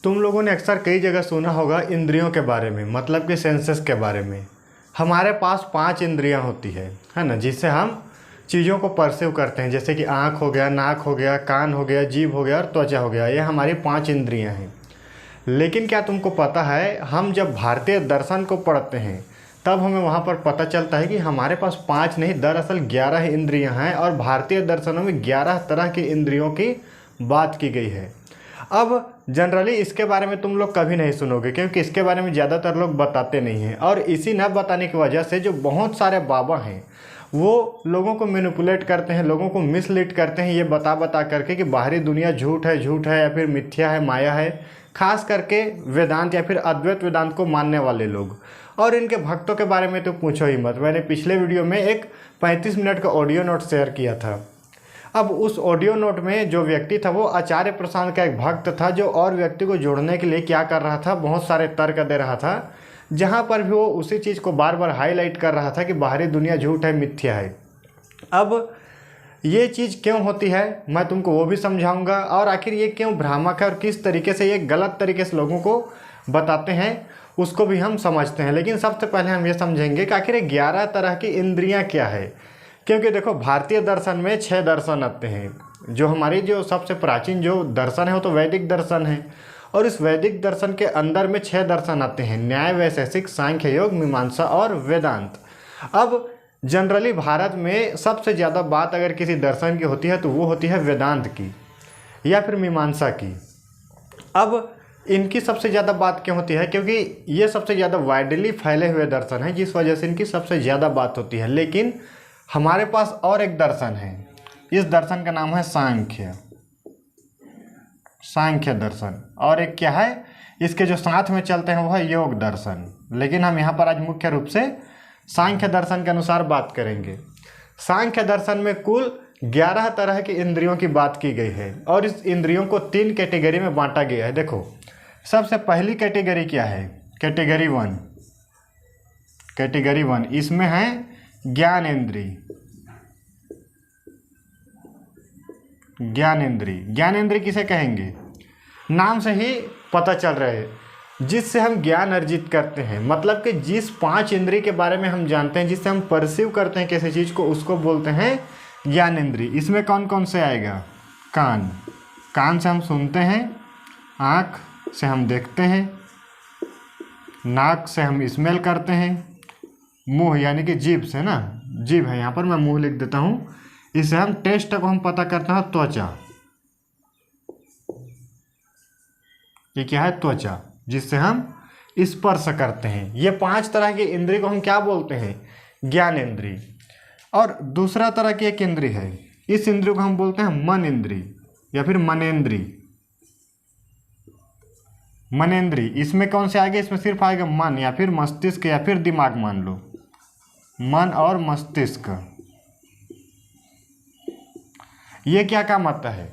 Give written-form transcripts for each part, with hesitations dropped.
तुम लोगों ने अक्सर कई जगह सुना होगा इंद्रियों के बारे में, मतलब कि सेंसेस के बारे में। हमारे पास 5 इंद्रियां होती है ना, जिससे हम चीज़ों को परसीव करते हैं। जैसे कि आँख हो गया, नाक हो गया, कान हो गया, जीभ हो गया और त्वचा हो गया। ये हमारी 5 इंद्रियां हैं। लेकिन क्या तुमको पता है, हम जब भारतीय दर्शन को पढ़ते हैं तब हमें वहाँ पर पता चलता है कि हमारे पास 5 नहीं, दरअसल 11 इंद्रियां हैं। और भारतीय दर्शनों में 11 तरह की इंद्रियों की बात की गई है। अब जनरली इसके बारे में तुम लोग कभी नहीं सुनोगे, क्योंकि इसके बारे में ज़्यादातर लोग बताते नहीं हैं। और इसी न बताने की वजह से जो बहुत सारे बाबा हैं वो लोगों को मैनिपुलेट करते हैं, लोगों को मिसलीड करते हैं, ये बता बता करके कि बाहरी दुनिया झूठ है या फिर मिथ्या है, माया है। खास करके वेदांत या फिर अद्वैत वेदांत को मानने वाले लोग और इनके भक्तों के बारे में तो पूछो ही मत। मैंने पिछले वीडियो में एक 35 मिनट का ऑडियो नोट शेयर किया था। अब उस ऑडियो नोट में जो व्यक्ति था वो आचार्य प्रशांत का एक भक्त था, जो और व्यक्ति को जोड़ने के लिए क्या कर रहा था, बहुत सारे तर्क दे रहा था, जहाँ पर भी वो उसी चीज़ को बार बार हाईलाइट कर रहा था कि बाहरी दुनिया झूठ है, मिथ्या है। अब ये चीज़ क्यों होती है मैं तुमको वो भी समझाऊंगा, और आखिर ये क्यों भ्रामक है और किस तरीके से ये गलत तरीके से लोगों को बताते हैं उसको भी हम समझते हैं। लेकिन सबसे पहले हम ये समझेंगे कि आखिर ये 11 तरह की इंद्रियां क्या है। क्योंकि देखो, भारतीय दर्शन में 6 दर्शन आते हैं। जो हमारी जो सबसे प्राचीन जो दर्शन है वो तो वैदिक दर्शन है, और इस वैदिक दर्शन के अंदर में 6 दर्शन आते हैं: न्याय, वैशेषिक, सांख्य, योग, मीमांसा और वेदांत। अब जनरली भारत में सबसे ज़्यादा बात अगर किसी दर्शन की होती है तो वो होती है वेदांत की या फिर मीमांसा की। अब इनकी सबसे ज़्यादा बात क्यों होती है, क्योंकि ये सबसे ज़्यादा वाइडली फैले हुए दर्शन हैं, जिस वजह से इनकी सबसे ज़्यादा बात होती है। लेकिन हमारे पास और एक दर्शन है, इस दर्शन का नाम है सांख्य दर्शन। और एक क्या है, इसके जो साथ में चलते हैं वो है योग दर्शन। लेकिन हम यहाँ पर आज मुख्य रूप से सांख्य दर्शन के अनुसार बात करेंगे। सांख्य दर्शन में कुल 11 तरह की इंद्रियों की बात की गई है, और इस इंद्रियों को 3 कैटेगरी में बांटा गया है। देखो, सबसे पहली कैटेगरी क्या है, कैटेगरी वन। इसमें है ज्ञानेंद्री किसे कहेंगे, नाम से ही पता चल रहा है, जिससे हम ज्ञान अर्जित करते हैं। मतलब कि जिस 5 इंद्रिय के बारे में हम जानते हैं, जिससे हम परसीव करते हैं किसी चीज़ को, उसको बोलते हैं ज्ञानेंद्रिय। इसमें कौन कौन से आएगा, कान से हम सुनते हैं, आँख से हम देखते हैं, नाक से हम स्मेल करते हैं, मुंह यानी कि जीभ से ना, जीभ है यहाँ पर, मैं मुंह लिख देता हूँ। इससे हम टेस्ट को हम पता करते हैं, त्वचा। ये क्या है, त्वचा, जिससे हम स्पर्श करते हैं। ये 5 तरह के इंद्रिय को हम क्या बोलते हैं, ज्ञानेंद्रिय। और दूसरा तरह की एक इंद्रिय है, इस इंद्रिय को हम बोलते हैं मन इंद्रिय या फिर मनेंद्रिय। इसमें कौन से आएगा, इसमें सिर्फ आएगा मन या फिर मस्तिष्क या फिर दिमाग, मान लो मन और मस्तिष्क। ये क्या काम आता है,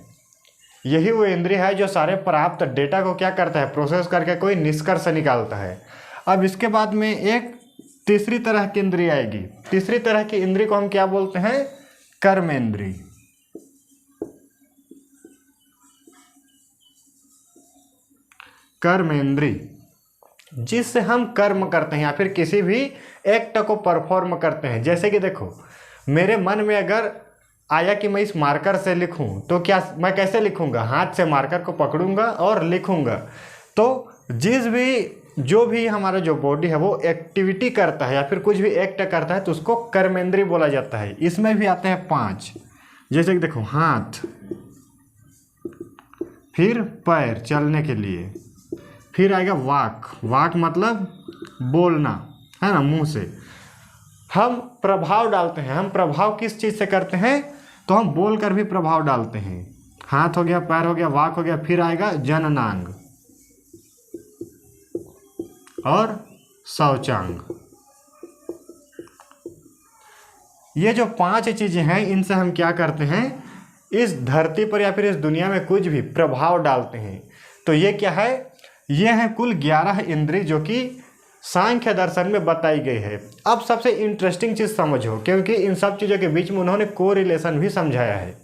यही वो इंद्रिय है जो सारे प्राप्त डेटा को क्या करता है, प्रोसेस करके कोई निष्कर्ष निकालता है। अब इसके बाद में एक तीसरी तरह की इंद्रिय आएगी। तीसरी तरह की इंद्रिय को हम क्या बोलते हैं, कर्मेंद्रिय। जिससे हम कर्म करते हैं या फिर किसी भी एक्ट को परफॉर्म करते हैं। जैसे कि देखो, मेरे मन में अगर आया कि मैं इस मार्कर से लिखूं, तो क्या मैं कैसे लिखूंगा, हाथ से मार्कर को पकड़ूंगा और लिखूंगा। तो जो भी हमारा जो बॉडी है वो एक्टिविटी करता है या फिर कुछ भी एक्ट करता है, तो उसको कर्मेंद्रिय बोला जाता है। इसमें भी आते हैं 5, जैसे कि देखो, हाथ, फिर पैर चलने के लिए, फिर आएगा वाक मतलब बोलना है ना, मुंह से हम प्रभाव डालते हैं। हम प्रभाव किस चीज़ से करते हैं, तो हम बोल कर भी प्रभाव डालते हैं। हाथ हो गया, पैर हो गया, वाक हो गया, फिर आएगा जननांग और शौचांग। ये जो 5 चीज़ें हैं, इनसे हम क्या करते हैं, इस धरती पर या फिर इस दुनिया में कुछ भी प्रभाव डालते हैं। तो ये क्या है, ये हैं कुल 11 इंद्रिय जो कि सांख्य दर्शन में बताई गई है। अब सबसे इंटरेस्टिंग चीज़ समझो, क्योंकि इन सब चीज़ों के बीच में उन्होंने कोरिलेशन भी समझाया है।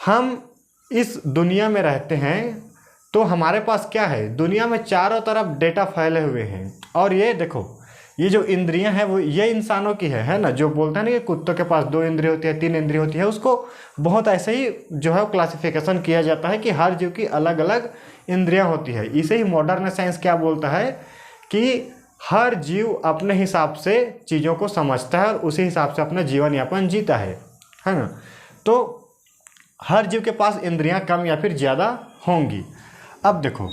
हम इस दुनिया में रहते हैं तो हमारे पास क्या है, दुनिया में चारों तरफ डेटा फैले हुए हैं। और ये देखो, ये जो इंद्रियां हैं वो ये इंसानों की है ना। जो बोलते हैं ना कि कुत्तों के पास 2 इंद्रिय होती है, 3 इंद्रिय होती है, उसको बहुत ऐसे ही जो है क्लासिफिकेशन किया जाता है कि हर जीव की अलग अलग इंद्रियां होती है। इसे ही मॉडर्न साइंस क्या बोलता है कि हर जीव अपने हिसाब से चीज़ों को समझता है और उसी हिसाब से अपना जीवन यापन जीता है ना। तो हर जीव के पास इंद्रियां कम या फिर ज़्यादा होंगी। अब देखो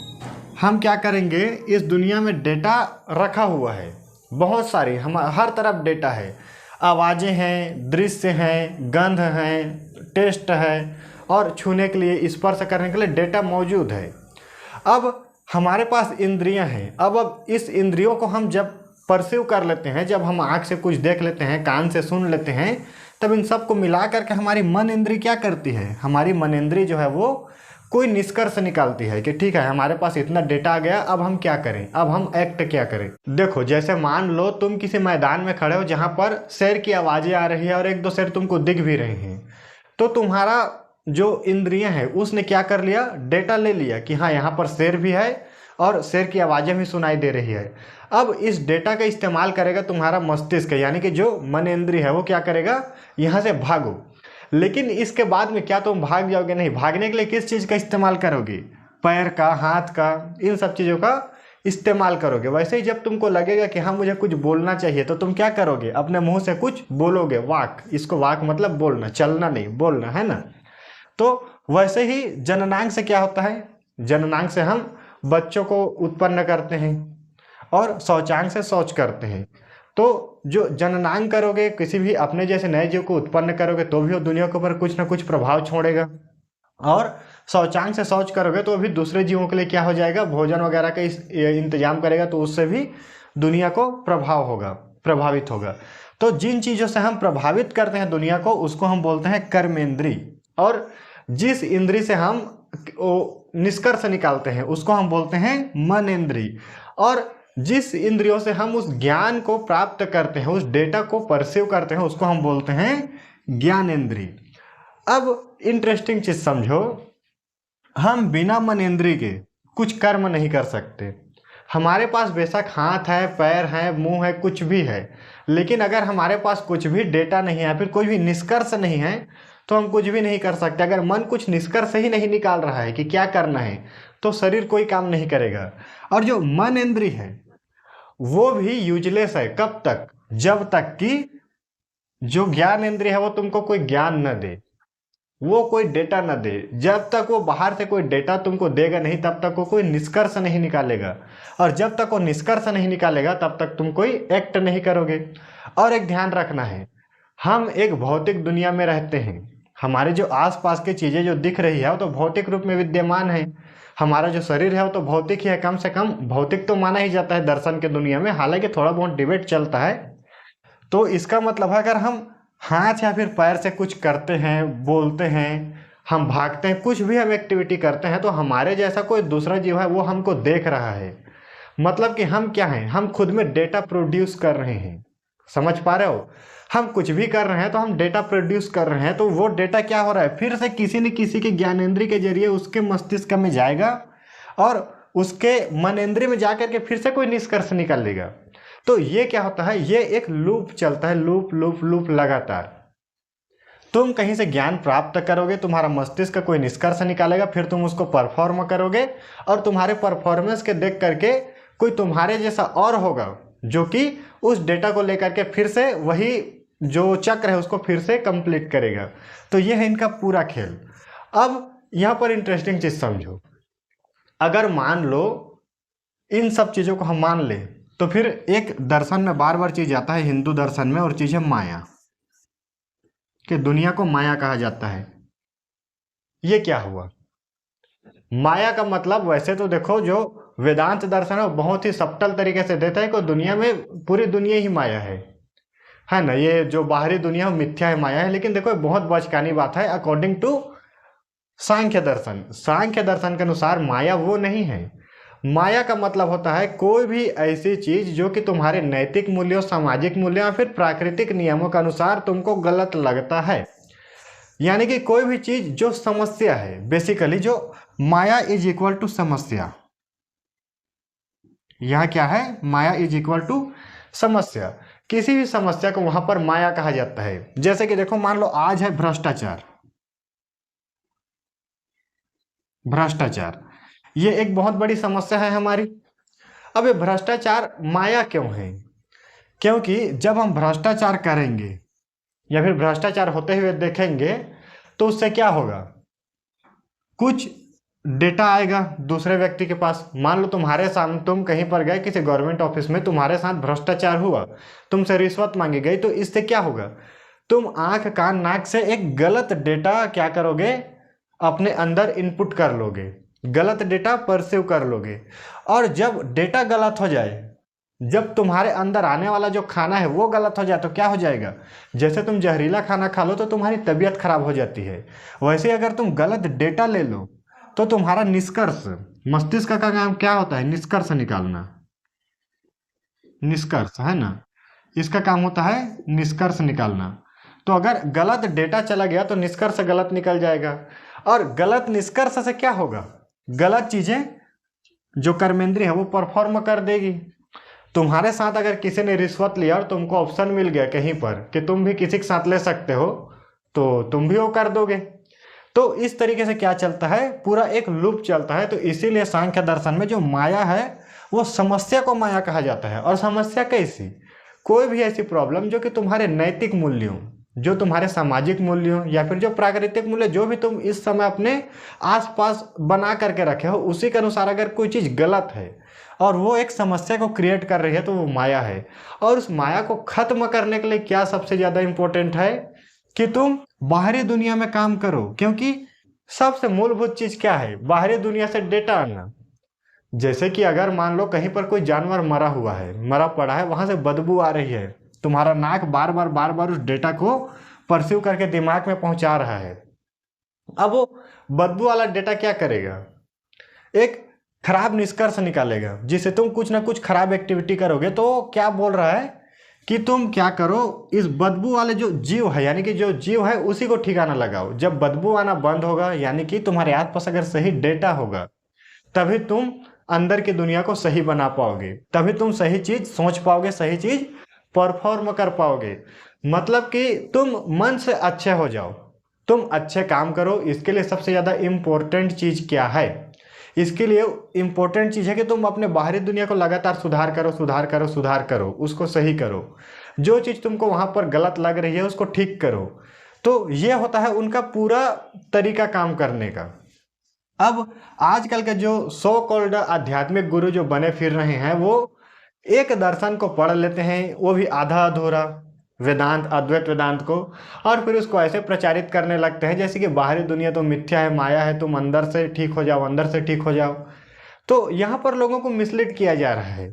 हम क्या करेंगे, इस दुनिया में डेटा रखा हुआ है बहुत सारी, हम हर तरफ डेटा है, आवाज़ें हैं, दृश्य हैं, गंध हैं, टेस्ट है और छूने के लिए, स्पर्श करने के लिए डेटा मौजूद है। अब हमारे पास इंद्रियां हैं। अब इस इंद्रियों को हम जब परसीव कर लेते हैं, जब हम आँख से कुछ देख लेते हैं, कान से सुन लेते हैं, तब इन सब को मिला करके हमारी मन इंद्री क्या करती है, हमारी मन इंद्री जो है वो कोई निष्कर्ष निकालती है कि ठीक है हमारे पास इतना डेटा आ गया, अब हम क्या करें, अब हम एक्ट क्या करें। देखो जैसे मान लो तुम किसी मैदान में खड़े हो जहाँ पर शेर की आवाज़ें आ रही है और 1-2 शेर तुमको दिख भी रहे हैं, तो तुम्हारा जो इंद्रियां हैं उसने क्या कर लिया, डेटा ले लिया कि हाँ यहाँ पर शेर भी है और शेर की आवाज़ें भी सुनाई दे रही है। अब इस डेटा का इस्तेमाल करेगा तुम्हारा मस्तिष्क, यानी कि जो मन इंद्रिय है वो क्या करेगा, यहाँ से भागो। लेकिन इसके बाद में क्या तुम भाग जाओगे, नहीं। भागने के लिए किस चीज़ का इस्तेमाल करोगे, पैर का, हाथ का, इन सब चीज़ों का इस्तेमाल करोगे। वैसे ही जब तुमको लगेगा कि हाँ मुझे कुछ बोलना चाहिए, तो तुम क्या करोगे, अपने मुंह से कुछ बोलोगे, वाक। इसको वाक मतलब बोलना, चलना नहीं, बोलना, है ना। तो वैसे ही जननांग से क्या होता है, जननांग से हम बच्चों को उत्पन्न करते हैं और शौचांग से शौच करते हैं। तो जो जननांग करोगे, किसी भी अपने जैसे नए जीव को उत्पन्न करोगे तो भी वो दुनिया के ऊपर कुछ ना कुछ प्रभाव छोड़ेगा, और शौचांग से शौच करोगे तो भी दूसरे जीवों के लिए क्या हो जाएगा, भोजन वगैरह का इंतजाम करेगा, तो उससे भी दुनिया को प्रभावित होगा। तो जिन चीज़ों से हम प्रभावित करते हैं दुनिया को, उसको हम बोलते हैं कर्मेंद्री। और जिस इंद्री से हम निष्कर्ष निकालते हैं उसको हम बोलते हैं मन इंद्री। और जिस इंद्रियों से हम उस ज्ञान को प्राप्त करते हैं, उस डेटा को परसीव करते हैं, उसको हम बोलते हैं ज्ञान इंद्री। अब इंटरेस्टिंग चीज समझो, हम बिना मन इंद्री के कुछ कर्म नहीं कर सकते। हमारे पास बेशक हाथ है, पैर है, मुंह है, कुछ भी है, लेकिन अगर हमारे पास कुछ भी डेटा नहीं है, फिर कोई भी निष्कर्ष नहीं है, तो हम कुछ भी नहीं कर सकते। अगर मन कुछ निष्कर्ष ही नहीं निकाल रहा है कि क्या करना है, तो शरीर कोई काम नहीं करेगा। और जो मन इंद्री है वो भी यूजलेस है। कब तक, जब तक कि जो ज्ञान इंद्रिय है वो तुमको कोई ज्ञान न दे, वो कोई डेटा न दे। जब तक वो बाहर से कोई डेटा तुमको देगा नहीं, तब तक वो कोई निष्कर्ष नहीं निकालेगा। और जब तक वो निष्कर्ष नहीं निकालेगा तब तक तुम कोई एक्ट नहीं करोगे। और एक ध्यान रखना है, हम एक भौतिक दुनिया में रहते हैं। हमारे जो आसपास की चीज़ें जो दिख रही है वो तो भौतिक रूप में विद्यमान है। हमारा जो शरीर है वो तो भौतिक ही है, कम से कम भौतिक तो माना ही जाता है दर्शन के दुनिया में, हालांकि थोड़ा बहुत डिबेट चलता है। तो इसका मतलब है अगर हम हाथ या फिर पैर से कुछ करते हैं, बोलते हैं, हम भागते हैं, कुछ भी हम एक्टिविटी करते हैं, तो हमारे जैसा कोई दूसरा जीव है वो हमको देख रहा है। मतलब कि हम क्या हैं, हम खुद में डेटा प्रोड्यूस कर रहे हैं। समझ पा रहे हो, हम कुछ भी कर रहे हैं तो हम डेटा प्रोड्यूस कर रहे हैं। तो वो डेटा क्या हो रहा है, फिर से किसी न किसी के ज्ञानेंद्रिय के जरिए उसके मस्तिष्क में जाएगा और उसके मनेंद्रिय में जाकर के फिर से कोई निष्कर्ष निकालेगा। तो ये क्या होता है, ये एक लूप चलता है, लूप लूप लूप लगातार। तुम कहीं से ज्ञान प्राप्त करोगे, तुम्हारा मस्तिष्क कोई निष्कर्ष निकालेगा, फिर तुम उसको परफॉर्म करोगे और तुम्हारे परफॉर्मेंस के देख करके कोई तुम्हारे जैसा और होगा जो कि उस डेटा को लेकर के फिर से वही जो चक्र है उसको फिर से कंप्लीट करेगा। तो ये है इनका पूरा खेल। अब यहाँ पर इंटरेस्टिंग चीज समझो, अगर मान लो इन सब चीज़ों को हम मान लें, तो फिर एक दर्शन में बार बार चीज आता है, हिंदू दर्शन में, और चीज है माया, कि दुनिया को माया कहा जाता है। ये क्या हुआ, माया का मतलब वैसे तो देखो जो वेदांत दर्शन है वो बहुत ही सब्टल तरीके से देता है कि दुनिया में पूरी दुनिया ही माया है ना। ये जो बाहरी दुनिया है मिथ्या है, माया है। लेकिन देखो बहुत बचकानी बात है, अकॉर्डिंग टू सांख्य दर्शन के अनुसार माया वो नहीं है। माया का मतलब होता है कोई भी ऐसी चीज जो कि तुम्हारे नैतिक मूल्यों, सामाजिक मूल्यों या फिर प्राकृतिक नियमों के अनुसार तुमको गलत लगता है। यानी कि कोई भी चीज जो समस्या है, बेसिकली जो माया इज इक्वल टू समस्या, यह क्या है, माया इज इक्वल टू समस्या। किसी भी समस्या को वहां पर माया कहा जाता है। जैसे कि देखो, मान लो आज है भ्रष्टाचार, भ्रष्टाचार ये एक बहुत बड़ी समस्या है हमारी। अब ये भ्रष्टाचार माया क्यों है? क्योंकि जब हम भ्रष्टाचार करेंगे या फिर भ्रष्टाचार होते हुए देखेंगे तो उससे क्या होगा, कुछ डेटा आएगा दूसरे व्यक्ति के पास। मान लो तुम्हारे सामने, तुम कहीं पर गए किसी गवर्नमेंट ऑफिस में, तुम्हारे साथ भ्रष्टाचार हुआ, तुमसे रिश्वत मांगी गई, तो इससे क्या होगा, तुम आंख कान नाक से एक गलत डेटा क्या करोगे, अपने अंदर इनपुट कर लोगे, गलत डेटा परसीव कर लोगे। और जब डेटा गलत हो जाए, जब तुम्हारे अंदर आने वाला जो खाना है वो गलत हो जाए तो क्या हो जाएगा, जैसे तुम जहरीला खाना खा लो तो तुम्हारी तबीयत खराब हो जाती है, वैसे अगर तुम गलत डेटा ले लो तो तुम्हारा निष्कर्ष, मस्तिष्क का काम क्या होता है, निष्कर्ष निकालना, निष्कर्ष है ना, इसका काम होता है निष्कर्ष निकालना। तो अगर गलत डेटा चला गया तो निष्कर्ष गलत निकल जाएगा, और गलत निष्कर्ष से क्या होगा, गलत चीजें जो कर्मेंद्रिय है वो परफॉर्म कर देगी। तुम्हारे साथ अगर किसी ने रिश्वत लिया और तुमको ऑप्शन मिल गया कहीं पर कि तुम भी किसी के साथ ले सकते हो, तो तुम भी वो कर दोगे। तो इस तरीके से क्या चलता है, पूरा एक लूप चलता है। तो इसीलिए सांख्य दर्शन में जो माया है वो समस्या को माया कहा जाता है। और समस्या कैसी, कोई भी ऐसी प्रॉब्लम जो कि तुम्हारे नैतिक मूल्यों, जो तुम्हारे सामाजिक मूल्यों या फिर जो प्राकृतिक मूल्य जो भी तुम इस समय अपने आसपास बना करके रखे हो, उसी के अनुसार अगर कोई चीज़ गलत है और वो एक समस्या को क्रिएट कर रही है तो वो माया है। और उस माया को खत्म करने के लिए क्या सबसे ज़्यादा इम्पोर्टेंट है कि तुम बाहरी दुनिया में काम करो। क्योंकि सबसे मूलभूत चीज़ क्या है, बाहरी दुनिया से डेटा आना। जैसे कि अगर मान लो कहीं पर कोई जानवर मरा हुआ है, मरा पड़ा है, वहां से बदबू आ रही है, तुम्हारा नाक बार बार उस डेटा को परसीव करके दिमाग में पहुंचा रहा है। अब वो बदबू वाला डेटा क्या करेगा, एक खराब निष्कर्ष निकालेगा, जिससे तुम कुछ ना कुछ खराब एक्टिविटी करोगे। तो क्या बोल रहा है कि तुम क्या करो, इस बदबू वाले जो जीव है, यानी कि जो जीव है उसी को ठिकाना लगाओ। जब बदबू आना बंद होगा, यानी कि तुम्हारे आसपास अगर सही डेटा होगा, तभी तुम अंदर की दुनिया को सही बना पाओगे, तभी तुम सही चीज सोच पाओगे, सही चीज परफॉर्म कर पाओगे। मतलब कि तुम मन से अच्छे हो जाओ, तुम अच्छे काम करो। इसके लिए सबसे ज़्यादा इम्पोर्टेंट चीज़ क्या है, इसके लिए इम्पोर्टेंट चीज़ है कि तुम अपने बाहरी दुनिया को लगातार सुधार करो, सुधार करो, सुधार करो, उसको सही करो। जो चीज़ तुमको वहाँ पर गलत लग रही है उसको ठीक करो। तो ये होता है उनका पूरा तरीका काम करने का। अब आजकल के जो सो कॉल्ड आध्यात्मिक गुरु जो बने फिर रहे हैं, वो एक दर्शन को पढ़ लेते हैं, वो भी आधा अधूरा, वेदांत, अद्वैत वेदांत को, और फिर उसको ऐसे प्रचारित करने लगते हैं जैसे कि बाहरी दुनिया तो मिथ्या है, माया है, तुम अंदर से ठीक हो जाओ, अंदर से ठीक हो जाओ। तो यहाँ पर लोगों को मिसलीड किया जा रहा है।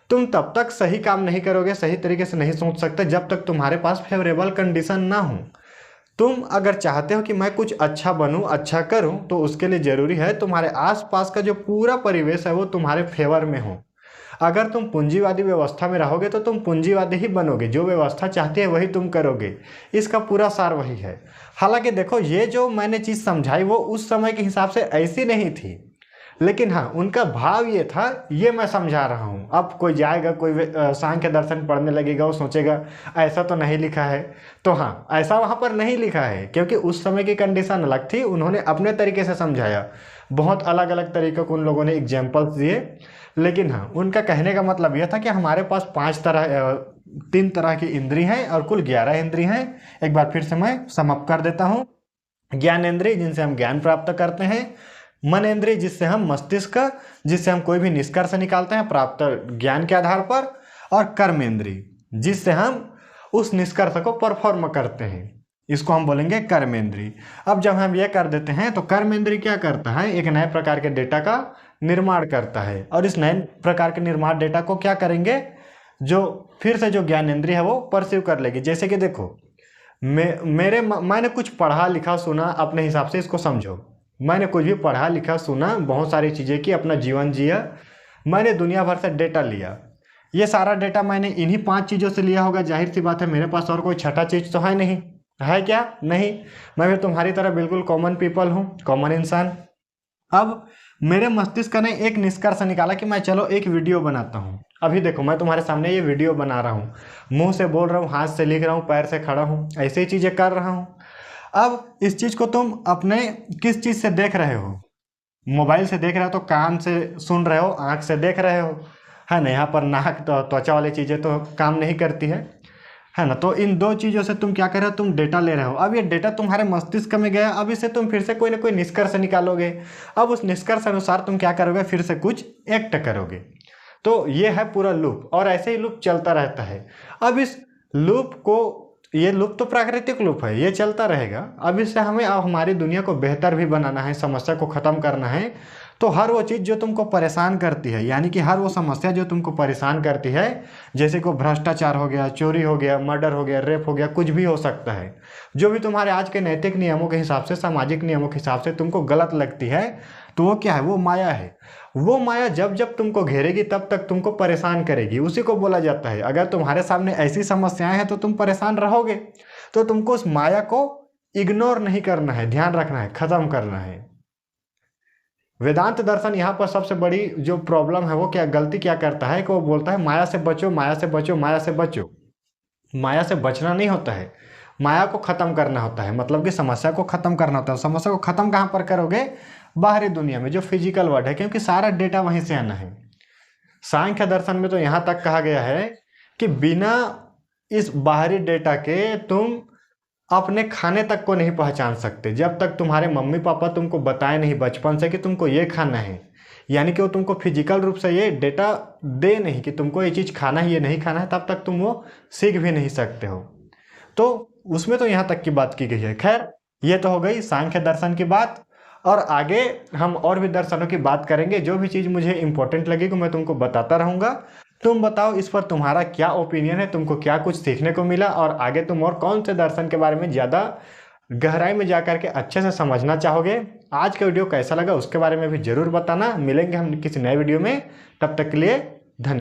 तुम तब तक सही काम नहीं करोगे, सही तरीके से नहीं सोच सकते जब तक तुम्हारे पास फेवरेबल कंडीशन ना हो। तुम अगर चाहते हो कि मैं कुछ अच्छा बनूं, अच्छा करूं, तो उसके लिए ज़रूरी है तुम्हारे आसपास का जो पूरा परिवेश है वो तुम्हारे फेवर में हो। अगर तुम पूंजीवादी व्यवस्था में रहोगे तो तुम पूंजीवादी ही बनोगे, जो व्यवस्था चाहती है वही तुम करोगे। इसका पूरा सार वही है। हालांकि देखो, ये जो मैंने चीज़ समझाई वो उस समय के हिसाब से ऐसी नहीं थी, लेकिन हाँ उनका भाव ये था, ये मैं समझा रहा हूँ। अब कोई जाएगा, कोई सांख्य दर्शन पढ़ने लगेगा, वो सोचेगा ऐसा तो नहीं लिखा है। तो हाँ, ऐसा वहाँ पर नहीं लिखा है, क्योंकि उस समय की कंडीशन अलग थी। उन्होंने अपने तरीके से समझाया, बहुत अलग अलग तरीक़ों को उन लोगों ने एग्जाम्पल्स दिए। लेकिन हाँ, उनका कहने का मतलब यह था कि हमारे पास 3 तरह की इंद्री हैं और कुल 11 इंद्री हैं। एक बार फिर से मैं समअप कर देता हूँ। ज्ञानेंद्रिय, जिनसे हम ज्ञान प्राप्त करते हैं। मनेंद्रिय, जिससे हम मस्तिष्क, जिससे हम कोई भी निष्कर्ष निकालते हैं प्राप्त ज्ञान के आधार पर। और कर्मेंद्रिय, जिससे हम उस निष्कर्ष को परफॉर्म करते हैं, इसको हम बोलेंगे कर्मेंद्रिय। अब जब हम ये कर देते हैं तो कर्मेंद्रिय क्या करता है, एक नए प्रकार के डेटा का निर्माण करता है। और इस नए प्रकार के निर्माण डेटा को क्या करेंगे, जो फिर से जो ज्ञानेंद्रिय है वो परसीव कर लेगी। जैसे कि देखो, मैंने कुछ पढ़ा लिखा सुना, अपने हिसाब से इसको समझो। मैंने कुछ भी पढ़ा लिखा सुना, बहुत सारी चीज़ें की, अपना जीवन जिया, मैंने दुनिया भर से डेटा लिया। ये सारा डेटा मैंने इन्हीं 5 चीज़ों से लिया होगा, जाहिर सी बात है, मेरे पास और कोई छठा चीज़ तो है नहीं। है क्या? नहीं। मैं भी तुम्हारी तरह बिल्कुल कॉमन पीपल हूँ, कॉमन इंसान। अब मेरे मस्तिष्क ने एक निष्कर्ष निकाला कि मैं चलो एक वीडियो बनाता हूँ। अभी देखो मैं तुम्हारे सामने ये वीडियो बना रहा हूँ, मुंह से बोल रहा हूँ, हाथ से लिख रहा हूँ, पैर से खड़ा हूँ, ऐसे ही चीज़ें कर रहा हूँ। अब इस चीज़ को तुम अपने किस चीज़ से देख रहे हो? मोबाइल से देख रहे हो तो कान से सुन रहे हो, आँख से देख रहे हो, है ना। यहाँ पर नाक तो त्वचा वाली चीज़ें तो काम नहीं करती है ना। तो इन दो चीज़ों से तुम क्या कर रहे हो? तुम डेटा ले रहे हो। अब ये डेटा तुम्हारे मस्तिष्क में गया, अब इसे तुम फिर से कोई ना कोई निष्कर्ष निकालोगे। अब उस निष्कर्ष अनुसार तुम क्या करोगे? फिर से कुछ एक्ट करोगे। तो ये है पूरा लूप, और ऐसे ही लूप चलता रहता है। अब इस लूप को, ये लूप तो प्राकृतिक लूप है, ये चलता रहेगा। अब इससे हमें अब हमारी दुनिया को बेहतर भी बनाना है, समस्या को ख़त्म करना है। तो हर वो चीज़ जो तुमको परेशान करती है, यानी कि हर वो समस्या जो तुमको परेशान करती है, जैसे को भ्रष्टाचार हो गया, चोरी हो गया, मर्डर हो गया, रेप हो गया, कुछ भी हो सकता है, जो भी तुम्हारे आज के नैतिक नियमों के हिसाब से, सामाजिक नियमों के हिसाब से तुमको गलत लगती है, तो वो क्या है? वो माया है। वो माया जब जब तुमको घेरेगी तब तक तुमको परेशान करेगी। उसी को बोला जाता है, अगर तुम्हारे सामने ऐसी समस्याएं हैं तो तुम परेशान रहोगे। तो तुमको उस माया को इग्नोर नहीं करना है, ध्यान रखना है, खत्म करना है। वेदांत दर्शन यहाँ पर सबसे बड़ी जो प्रॉब्लम है, वो क्या गलती क्या करता है कि वो बोलता है माया से बचो, माया से बचो, माया से बचो। माया से बचना नहीं होता है, माया को खत्म करना होता है, मतलब कि समस्या को खत्म करना होता है। समस्या को खत्म कहाँ पर करोगे? बाहरी दुनिया में, जो फिजिकल वर्ल्ड है, क्योंकि सारा डेटा वहीं से आना है। सांख्य दर्शन में तो यहाँ तक कहा गया है कि बिना इस बाहरी डेटा के तुम अपने खाने तक को नहीं पहचान सकते। जब तक तुम्हारे मम्मी पापा तुमको बताए नहीं बचपन से कि तुमको ये खाना है, यानी कि वो तुमको फिजिकल रूप से ये डेटा दे नहीं कि तुमको ये चीज़ खाना है, ये नहीं खाना है, तब तक तुम वो सीख भी नहीं सकते हो। तो उसमें तो यहाँ तक की बात की गई है। खैर, ये तो हो गई सांख्य दर्शन की बात, और आगे हम और भी दर्शनों की बात करेंगे। जो भी चीज़ मुझे इंपॉर्टेंट लगेगी मैं तुमको बताता रहूँगा। तुम बताओ इस पर तुम्हारा क्या ओपिनियन है, तुमको क्या कुछ सीखने को मिला, और आगे तुम और कौन से दर्शन के बारे में ज़्यादा गहराई में जा करके अच्छे से समझना चाहोगे। आज का वीडियो कैसा लगा उसके बारे में भी ज़रूर बताना। मिलेंगे हम किसी नए वीडियो में, तब तक के लिए